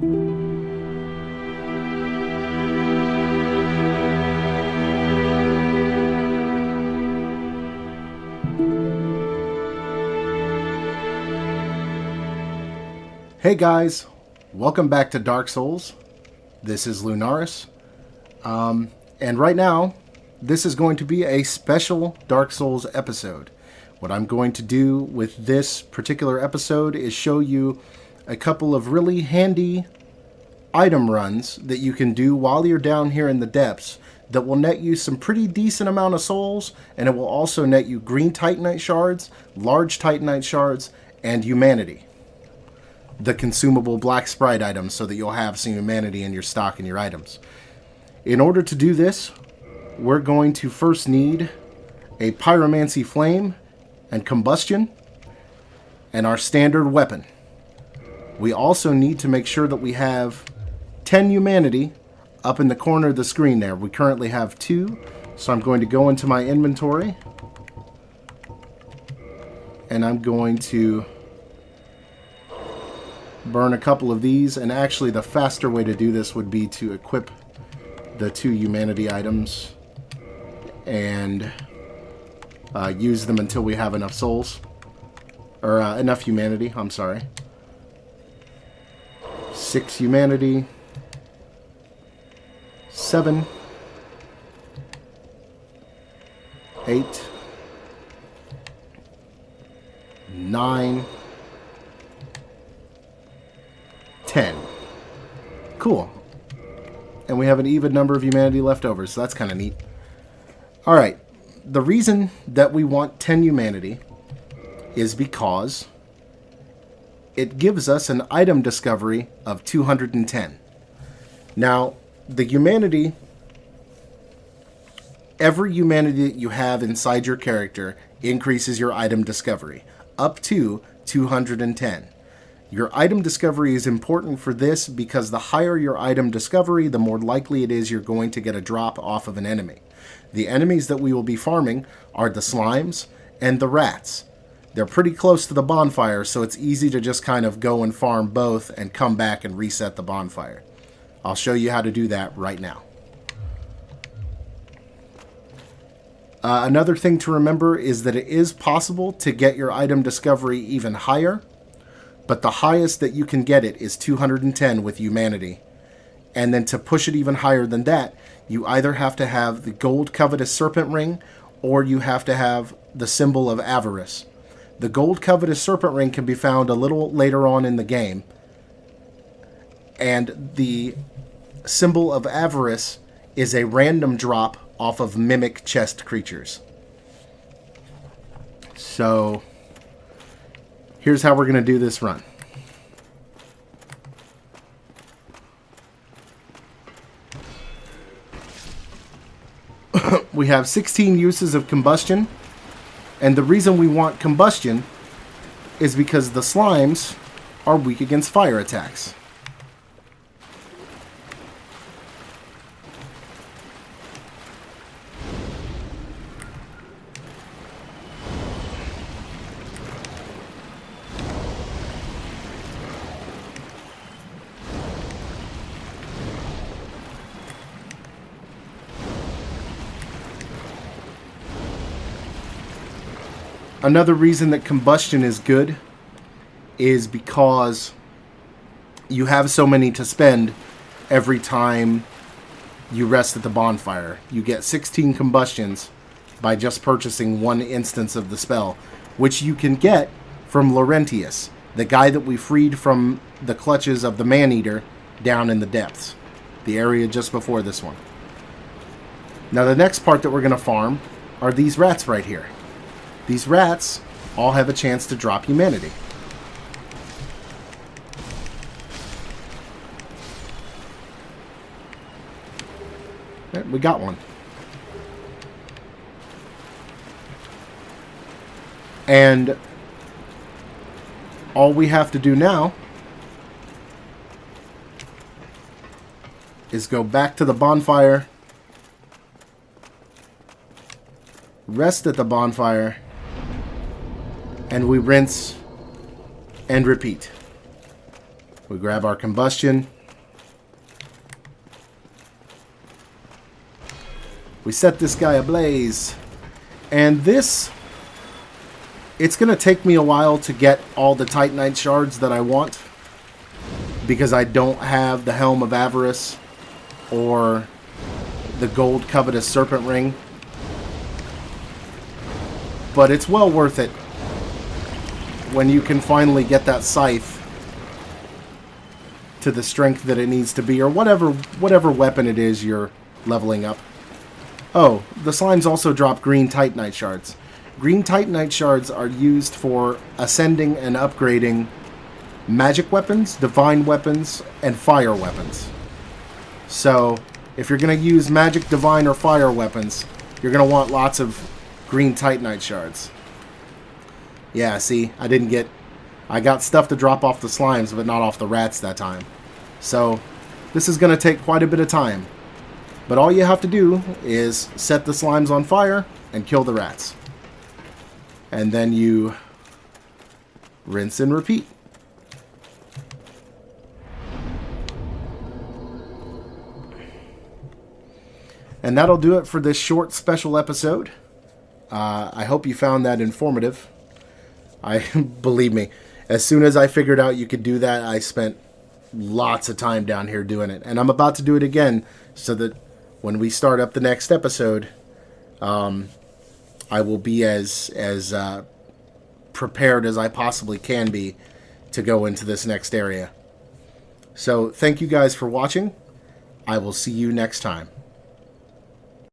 Hey guys, welcome back to Dark Souls. This is Lunaris. And right now, this is going to be a special Dark Souls episode. What I'm going to do with this particular episode is show you a couple of really handy item runs that you can do while you're down here in the depths that will net you some pretty decent amount of souls, and it will also net you green Titanite shards, large Titanite shards, and humanity. The consumable black sprite items so that you'll have some humanity in your stock and your items. In order to do this, we're going to first need a pyromancy flame and combustion and our standard weapon. We also need to make sure that we have 10 humanity up in the corner of the screen there. We currently have 2, so I'm going to go into my inventory and I'm going to burn a couple of these, and actually the faster way to do this would be to equip the 2 humanity items and use them until we have enough souls, or enough humanity, I'm sorry. 6 humanity, 7, 8, 9, 10. Cool. And we have an even number of humanity left over, so that's kind of neat. Alright, the reason that we want 10 humanity is because it gives us an item discovery of 210. Now, the humanity, every humanity that you have inside your character increases your item discovery, up to 210. Your item discovery is important for this because the higher your item discovery, the more likely it is you're going to get a drop off of an enemy. The enemies that we will be farming are the slimes and the rats. They're pretty close to the bonfire, so it's easy to just kind of go and farm both and come back and reset the bonfire. I'll show you how to do that right now. Another thing to remember is that it is possible to get your item discovery even higher, but the highest that you can get it is 210 with humanity. And then to push it even higher than that, you either have to have the gold covetous serpent ring, or you have to have the symbol of avarice. The gold covetous serpent ring can be found a little later on in the game, and the symbol of avarice is a random drop off of mimic chest creatures. So here's how we're going to do this run. We have 16 uses of combustion, and the reason we want combustion is because the slimes are weak against fire attacks. Another reason that combustion is good is because you have so many to spend every time you rest at the bonfire. You get 16 combustions by just purchasing one instance of the spell, which you can get from Laurentius, the guy that we freed from the clutches of the man-eater down in the depths, the area just before this one. Now the next part that we're going to farm are these rats right here. These rats all have a chance to drop humanity. Okay, we got one. And all we have to do now is go back to the bonfire, rest at the bonfire, and we rinse and repeat. We grab our combustion. We set this guy ablaze. And this, it's going to take me a while to get all the Titanite shards that I want, because I don't have the Helm of Avarice or the Gold Covetous Serpent Ring. But it's well worth it when you can finally get that scythe to the strength that it needs to be, or whatever weapon it is you're leveling up. Oh, the slimes also drop green Titanite shards. Green Titanite shards are used for ascending and upgrading magic weapons, divine weapons, and fire weapons. So, if you're going to use magic, divine, or fire weapons, you're going to want lots of green Titanite shards. Yeah, see, I got stuff to drop off the slimes, but not off the rats that time. So, this is going to take quite a bit of time. But all you have to do is set the slimes on fire and kill the rats. And then you rinse and repeat. And that'll do it for this short special episode. I hope you found that informative. Believe me, as soon as I figured out you could do that, I spent lots of time down here doing it. And I'm about to do it again so that when we start up the next episode, I will be as prepared as I possibly can be to go into this next area. So thank you guys for watching. I will see you next time.